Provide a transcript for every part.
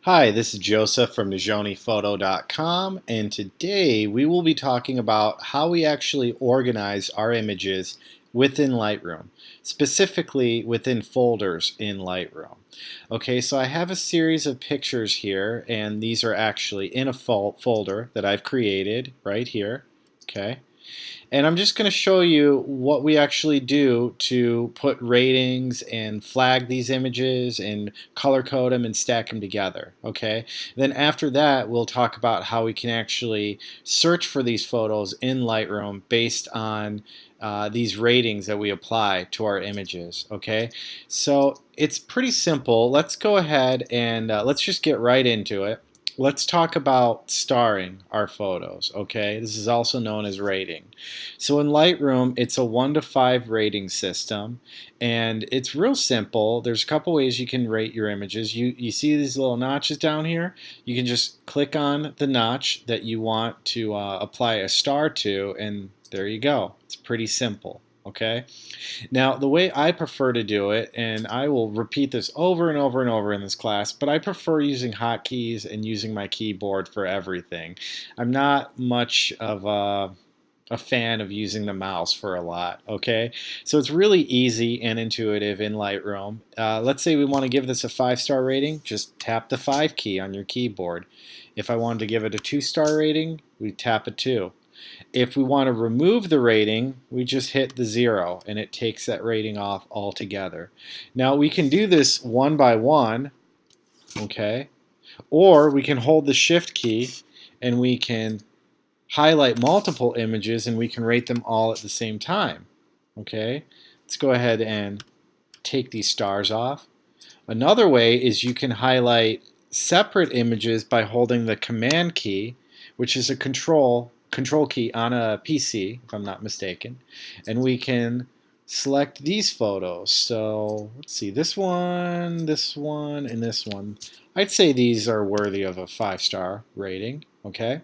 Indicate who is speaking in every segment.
Speaker 1: Hi, this is Joseph from NizhoniPhoto.com, and today we will be talking about how we actually organize our images within Lightroom, specifically within folders in Lightroom. Okay, so I have a series of pictures here, and these are actually in a folder that I've created right here. Okay. And I'm just going to show you what we actually do to put ratings and flag these images and color code them and stack them together. Okay. Then after that, we'll talk about how we can actually search for these photos in Lightroom based on these ratings that we apply to our images. Okay. So it's pretty simple. Let's go ahead and let's just get right into it. Let's talk about starring our photos, okay? This is also known as rating. So in Lightroom, it's a 1 to 5 rating system, and it's real simple. There's a couple ways you can rate your images. You see these little notches down here? You can just click on the notch that you want to apply a star to, and there you go. It's pretty simple, okay? Now, the way I prefer to do it, and I will repeat this over and over and over in this class, but I prefer using hotkeys and using my keyboard for everything. I'm not much of a fan of using the mouse for a lot, okay? So it's really easy and intuitive in Lightroom. Let's say we want to give this a 5-star rating, just tap the 5 key on your keyboard. If I wanted to give it a 2-star rating, we tap a 2. If we want to remove the rating, we just hit the 0 and it takes that rating off altogether. Now we can do this one by one, okay? Or we can hold the shift key and we can highlight multiple images and we can rate them all at the same time. Okay? Let's go ahead and take these stars off. Another way is you can highlight separate images by holding the command key, which is a control key on a PC, if I'm not mistaken, and we can select these photos. So let's see, this one, and this one. I'd say these are worthy of a 5-star rating. Okay?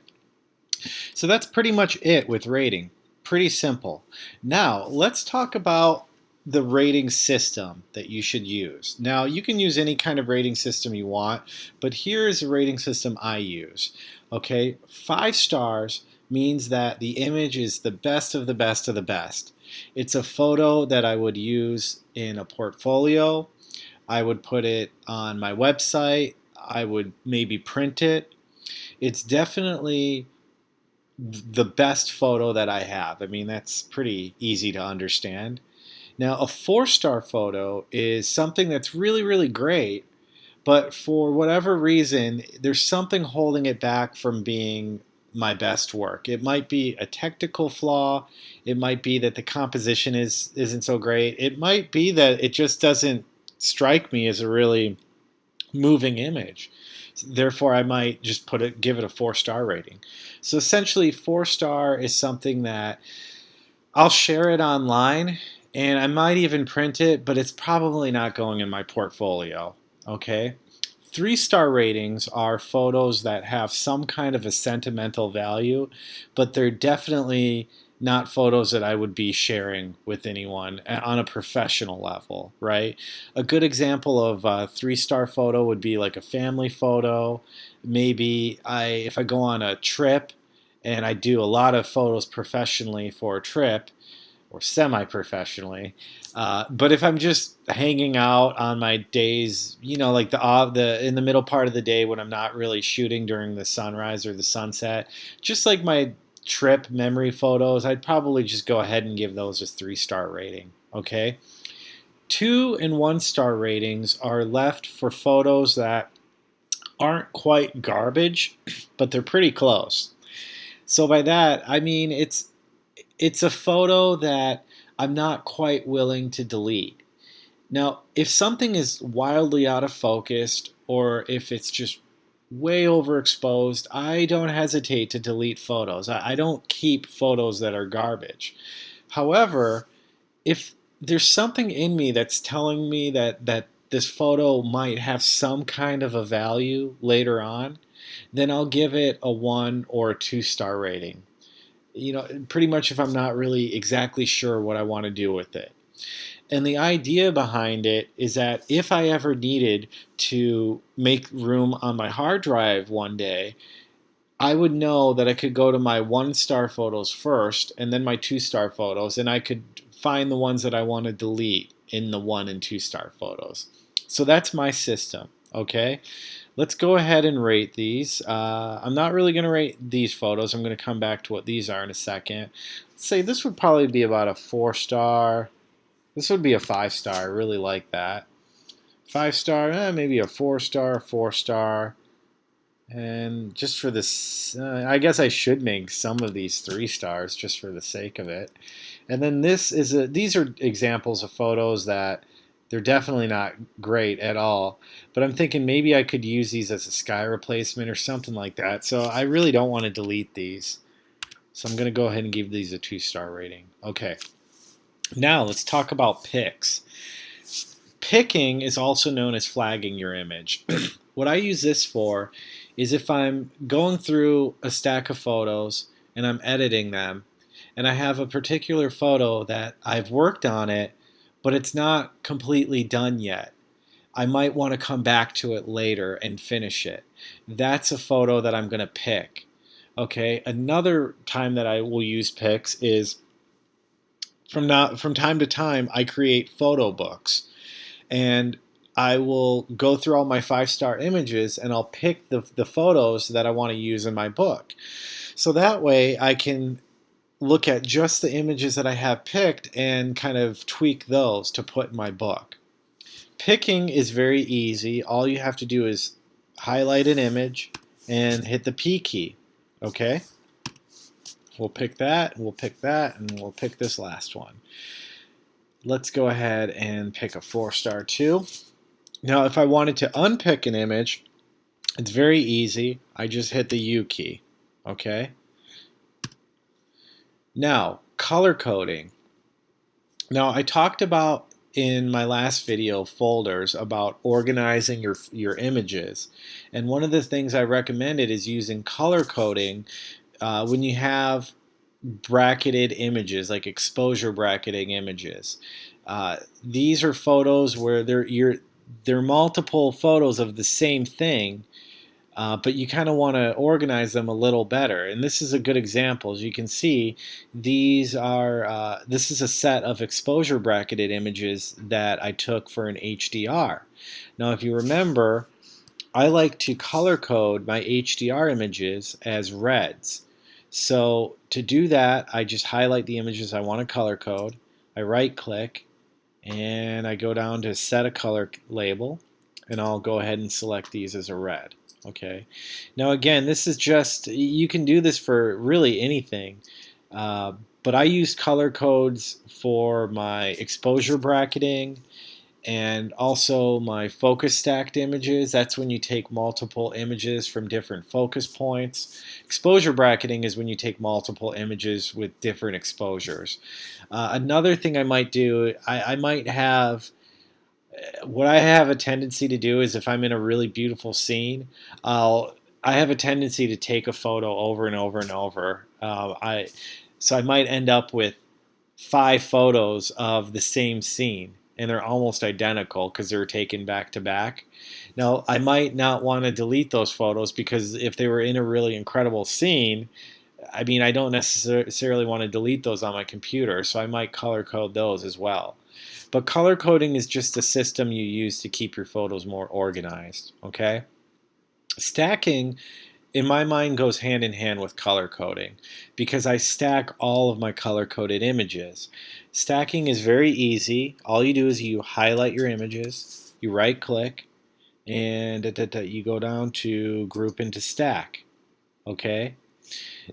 Speaker 1: So that's pretty much it with rating. Pretty simple. Now, let's talk about the rating system that you should use. Now, you can use any kind of rating system you want, but here is the rating system I use. Okay, 5 stars means that the image is the best of the best of the best. It's a photo that I would use in a portfolio. I would put it on my website. I would maybe print it. It's definitely the best photo that I have. I mean, that's pretty easy to understand. Now, a 4-star photo is something that's really, really great, but for whatever reason, there's something holding it back from being my best work. It might be a technical flaw. It might be that the composition isn't so great. It might be that it just doesn't strike me as a really moving image. Therefore, I might just give it a 4-star rating. So essentially, 4-star is something that I'll share it online, and I might even print it, but it's probably not going in my portfolio. Okay. 3-star ratings are photos that have some kind of a sentimental value, but they're definitely not photos that I would be sharing with anyone on a professional level, right? A good example of a 3-star photo would be like a family photo. Maybe if I go on a trip and I do a lot of photos professionally for a trip, or semi-professionally. But if I'm just hanging out on my days, like the in the middle part of the day when I'm not really shooting during the sunrise or the sunset, just like my trip memory photos, I'd probably just go ahead and give those a 3-star rating. Okay, 2 and 1-star ratings are left for photos that aren't quite garbage, but they're pretty close. So by that, I mean it's a photo that I'm not quite willing to delete. Now, if something is wildly out of focus or if it's just way overexposed, I don't hesitate to delete photos. I don't keep photos that are garbage. However, if there's something in me that's telling me that this photo might have some kind of a value later on, then I'll give it a 1 or a 2-star rating. Pretty much if I'm not really exactly sure what I want to do with it. And the idea behind it is that if I ever needed to make room on my hard drive one day, I would know that I could go to my 1-star photos first and then my 2-star photos, and I could find the ones that I want to delete in the 1 and 2-star photos. So that's my system, okay? Let's go ahead and rate these. I'm not really going to rate these photos. I'm going to come back to what these are in a second. Let's say this would probably be about a 4-star. This would be a 5-star. I really like that. 5-star, maybe a 4-star, 4-star. And just for this, I guess I should make some of these 3 stars just for the sake of it. And then these are examples of photos that they're definitely not great at all. But I'm thinking maybe I could use these as a sky replacement or something like that. So I really don't want to delete these. So I'm going to go ahead and give these a 2-star rating. Okay. Now let's talk about picks. Picking is also known as flagging your image. What I use this for is if I'm going through a stack of photos and I'm editing them, and I have a particular photo that I've worked on it, but it's not completely done yet. I might want to come back to it later and finish it. That's a photo that I'm going to pick. Okay, another time that I will use picks is from time to time I create photo books. And I will go through all my 5-star images and I'll pick the photos that I want to use in my book. So that way I can look at just the images that I have picked and kind of tweak those to put in my book. Picking is very easy. All you have to do is highlight an image and hit the P key. Okay? We'll pick that, and we'll pick this last one. Let's go ahead and pick a 4-star too. Now, if I wanted to unpick an image, it's very easy. I just hit the U key, okay? Now, color coding. Now, I talked about in my last video folders about organizing your images. And one of the things I recommended is using color coding when you have bracketed images, like exposure bracketing images. These are photos where they're multiple photos of the same thing, but you kind of want to organize them a little better. And this is a good example. As you can see, this is a set of exposure bracketed images that I took for an HDR. Now, if you remember, I like to color code my HDR images as reds. So to do that, I just highlight the images I want to color code. I right click and I go down to set a color label, and I'll go ahead and select these as a red. Okay. Now again, this is just, you can do this for really anything, but I use color codes for my exposure bracketing and also my focus stacked images. That's when you take multiple images from different focus points. Exposure bracketing is when you take multiple images with different exposures. Another thing I might do, I might have, what I have a tendency to do is if I'm in a really beautiful scene, I have a tendency to take a photo over and over and over. So I might end up with 5 photos of the same scene, and they're almost identical because they were taken back to back. Now, I might not want to delete those photos because if they were in a really incredible scene, I mean, I don't necessarily want to delete those on my computer, so I might color code those as well. But color coding is just a system you use to keep your photos more organized, okay? Stacking, in my mind, goes hand in hand with color coding because I stack all of my color-coded images. Stacking is very easy. All you do is you highlight your images, you right-click, and you go down to Group into Stack, okay?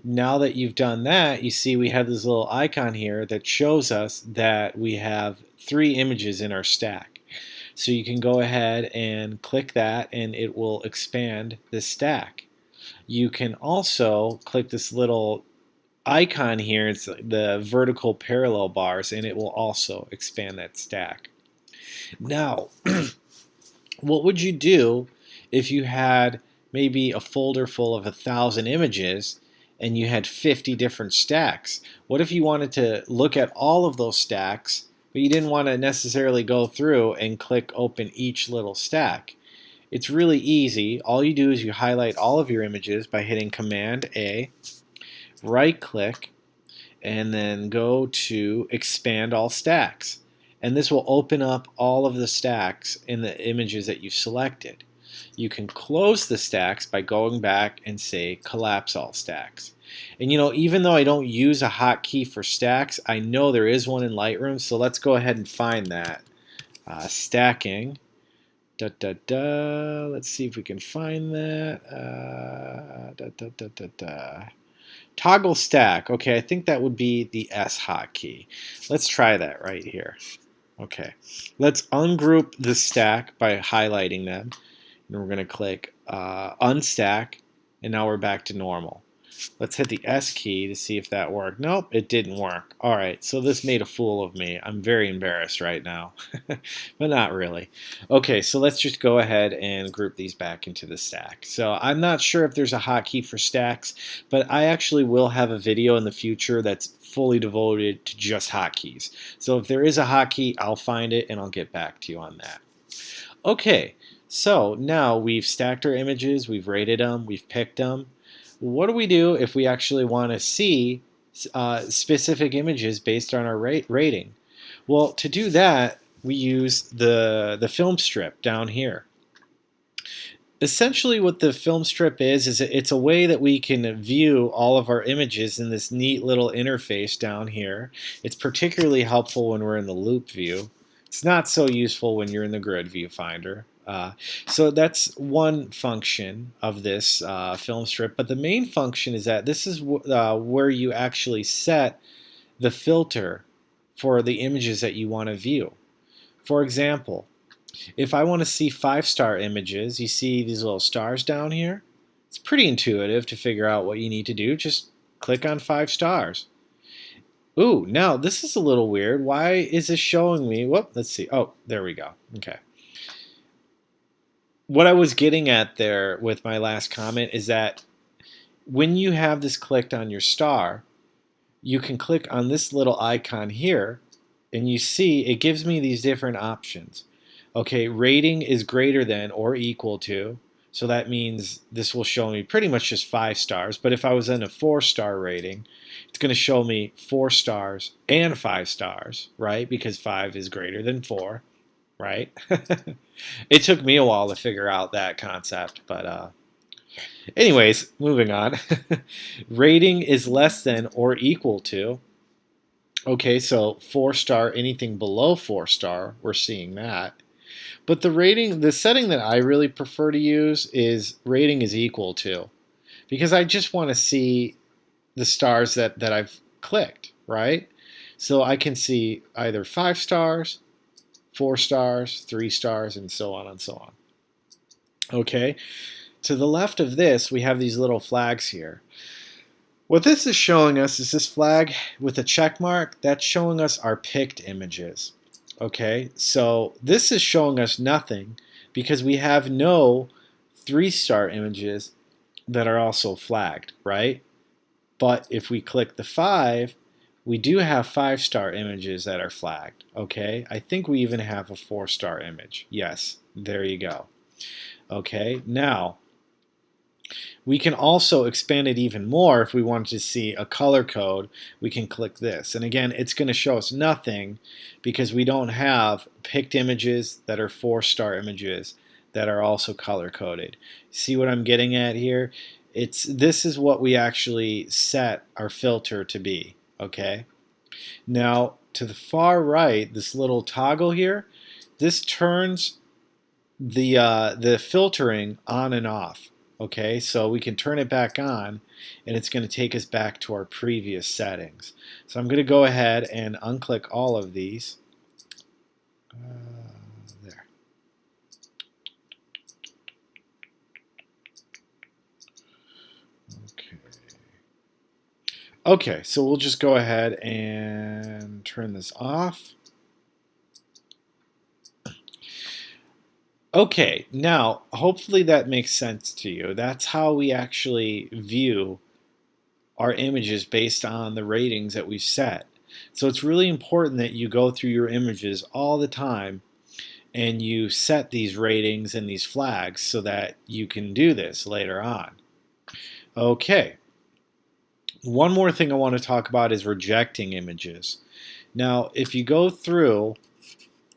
Speaker 1: Now that you've done that, you see we have this little icon here that shows us that we have 3 images in our stack. So you can go ahead and click that and it will expand this stack. You can also click this little icon here, it's the vertical parallel bars, and it will also expand that stack. Now, what would you do if you had maybe a folder full of 1,000 images and you had 50 different stacks? What if you wanted to look at all of those stacks but you didn't want to necessarily go through and click open each little stack. It's really easy. All you do is you highlight all of your images by hitting Command A, right click, and then go to Expand All Stacks. And this will open up all of the stacks in the images that you've selected. You can close the stacks by going back and say Collapse All Stacks. And even though I don't use a hotkey for stacks, I know there is one in Lightroom, so let's go ahead and find that. Stacking. Let's see if we can find that. Toggle stack. Okay, I think that would be the S hotkey. Let's try that right here. Okay, let's ungroup the stack by highlighting them. And we're going to click unstack, and now we're back to normal. Let's hit the S key to see if that worked. Nope, it didn't work. All right, so this made a fool of me. I'm very embarrassed right now, but not really. Okay, so let's just go ahead and group these back into the stack. So I'm not sure if there's a hotkey for stacks, but I actually will have a video in the future that's fully devoted to just hotkeys. So if there is a hotkey, I'll find it and I'll get back to you on that. Okay, so now we've stacked our images, we've rated them, we've picked them. What do we do if we actually want to see specific images based on our rating? Well, to do that, we use the Filmstrip down here. Essentially what the Filmstrip is it's a way that we can view all of our images in this neat little interface down here. It's particularly helpful when we're in the loop view. It's not so useful when you're in the grid viewfinder. So that's one function of this Filmstrip, but the main function is that this is where you actually set the filter for the images that you want to view. For example, if I want to see 5-star images, you see these little stars down here? It's pretty intuitive to figure out what you need to do. Just click on 5 stars. Ooh, now this is a little weird. Why is this showing me? Whoop, let's see. Oh, there we go. Okay. What I was getting at there with my last comment is that when you have this clicked on your star, you can click on this little icon here, and you see it gives me these different options. Okay, rating is greater than or equal to, so that means this will show me pretty much just 5 stars, but if I was in a 4-star rating, it's going to show me 4 stars and 5 stars, right? Because 5 is greater than 4, right? It took me a while to figure out that concept, but anyways, moving on. Rating is less than or equal to. Okay, so 4-star, anything below 4-star, we're seeing that. But the setting that I really prefer to use is rating is equal to, because I just want to see the stars that I've clicked, right? So I can see either 5 stars, 4 stars, 3 stars, and so on and so on. Okay, to the left of this, we have these little flags here. What this is showing us is this flag with a check mark. That's showing us our picked images. Okay, so this is showing us nothing because we have no 3-star images that are also flagged, right? But if we click the 5, we do have 5-star images that are flagged. Okay, I think we even have a 4-star image. Yes, there you go. Okay, now we can also expand it even more. If we wanted to see a color code, we can click this. And again, it's going to show us nothing because we don't have picked images that are 4-star images that are also color coded. See what I'm getting at here? This is what we actually set our filter to be. Okay. Now to the far right, this little toggle here, this turns the filtering on and off. Okay, so we can turn it back on and it's going to take us back to our previous settings. So I'm going to go ahead and unclick all of these. There. Okay, so we'll just go ahead and turn this off. Okay, now hopefully that makes sense to you. That's how we actually view our images based on the ratings that we've set. So it's really important that you go through your images all the time and you set these ratings and these flags so that you can do this later on. Okay, one more thing I want to talk about is rejecting images. Now, if you go through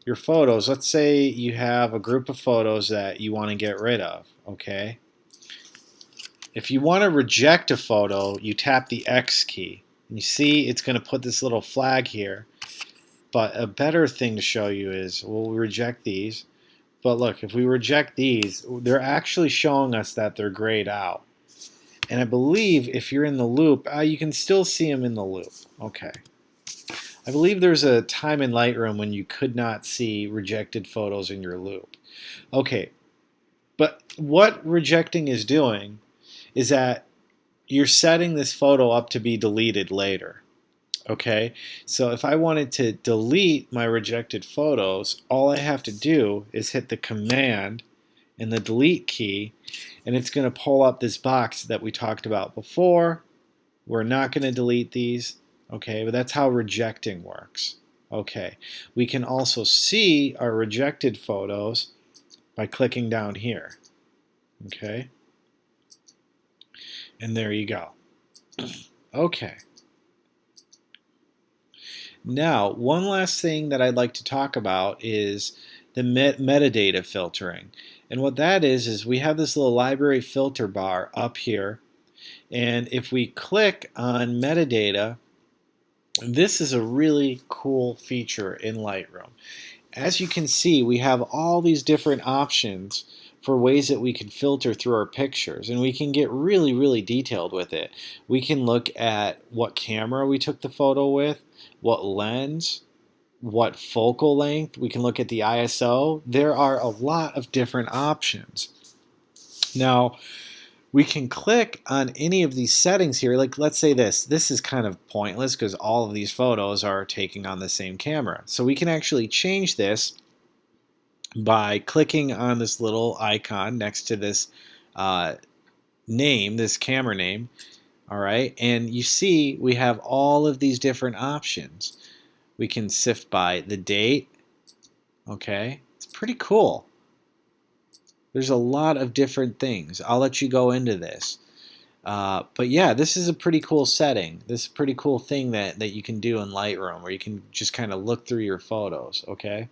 Speaker 1: your photos, let's say you have a group of photos that you want to get rid of, okay? If you want to reject a photo, you tap the X key. And you see it's going to put this little flag here. But a better thing to show you is, we'll reject these. But look, if we reject these, they're actually showing us that they're grayed out. And I believe if you're in the loop, you can still see them in the loop. Okay. I believe there's a time in Lightroom when you could not see rejected photos in your loop. Okay, but what rejecting is doing is that you're setting this photo up to be deleted later. Okay, so if I wanted to delete my rejected photos, all I have to do is hit the command and the delete key, and it's going to pull up this box that we talked about before. We're not going to delete these, okay, but that's how rejecting works. Okay, we can also see our rejected photos by clicking down here. Okay, and there you go. Okay. Now, one last thing that I'd like to talk about is the metadata filtering. And what that is we have this little library filter bar up here. And if we click on metadata, this is a really cool feature in Lightroom. As you can see, we have all these different options for ways that we can filter through our pictures, and we can get really, really detailed with it. We can look at what camera we took the photo with, what lens, what focal length. We can look at the ISO. There are a lot of different options. Now, we can click on any of these settings here. Like, let's say this is kind of pointless because all of these photos are taking on the same camera. So we can actually change this by clicking on this little icon next to this name, this camera name. All right, and you see we have all of these different options. We can sift by the date. Okay, it's pretty cool. There's a lot of different things. I'll let you go into this. But yeah, this is a pretty cool setting. This is a pretty cool thing that you can do in Lightroom, where you can just kind of look through your photos, okay?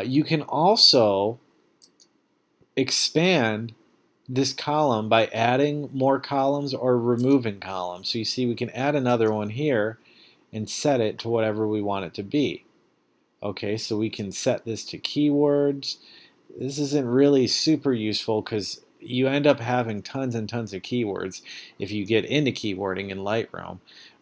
Speaker 1: You can also expand this column by adding more columns or removing columns. So you see we can add another one here and set it to whatever we want it to be. Okay, so we can set this to keywords. This isn't really super useful because you end up having tons and tons of keywords if you get into keywording in Lightroom.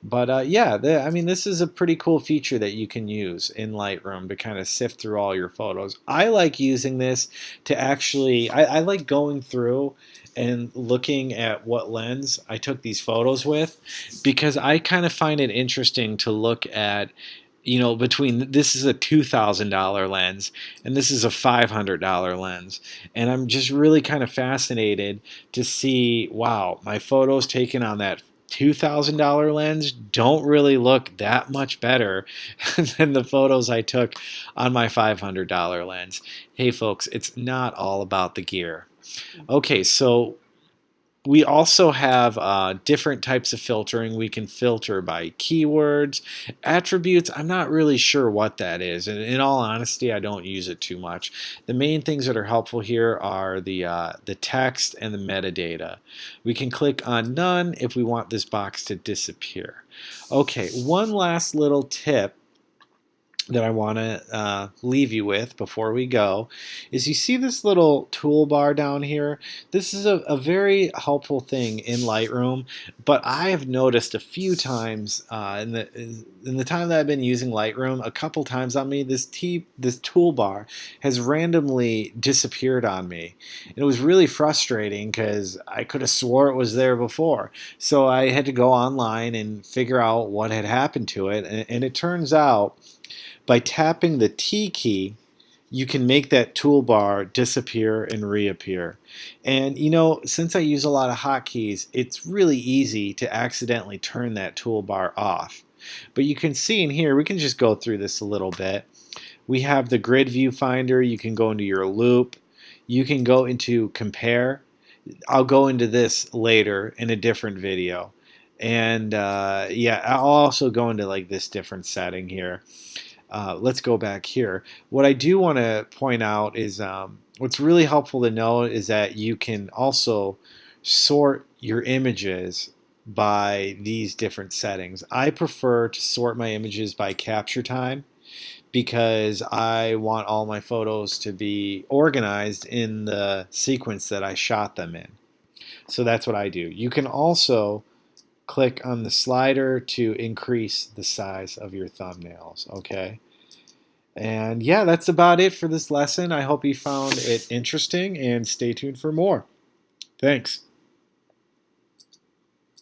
Speaker 1: But yeah, I mean, this is a pretty cool feature that you can use in Lightroom to kind of sift through all your photos. I like using this to actually, I like going through and looking at what lens I took these photos with, because I kind of find it interesting to look at, you know, between this is a $2,000 lens and this is a $500 lens, and I'm just really kind of fascinated to see, wow, my photos taken on that $2,000 lens don't really look that much better than the photos I took on my $500 lens. Hey folks, it's not all about the gear. Okay, so we also have different types of filtering. We can filter by keywords, attributes. I'm not really sure what that is, and in all honesty, I don't use it too much. The main things that are helpful here are the text and the metadata. We can click on none if we want this box to disappear. Okay, one last little tip that I want to leave you with before we go is, you see this little toolbar down here? This is a very helpful thing in Lightroom, but I have noticed a few times in the time that I've been using Lightroom, a couple times on me, this toolbar has randomly disappeared on me. And it was really frustrating because I could have swore it was there before. So I had to go online and figure out what had happened to it, and it turns out by tapping the T key, you can make that toolbar disappear and reappear. And you know, since I use a lot of hotkeys, it's really easy to accidentally turn that toolbar off. But you can see in here, we can just go through this a little bit. We have the grid viewfinder. You can go into your loop. You can go into compare. I'll go into this later in a different video. And yeah, I'll also go into like this different setting here. Let's go back here. What I do want to point out is what's really helpful to know is that you can also sort your images by these different settings. I prefer to sort my images by capture time because I want all my photos to be organized in the sequence that I shot them in. So that's what I do. You can also click on the slider to increase the size of your thumbnails, okay? And yeah, that's about it for this lesson. I hope you found it interesting and stay tuned for more. Thanks.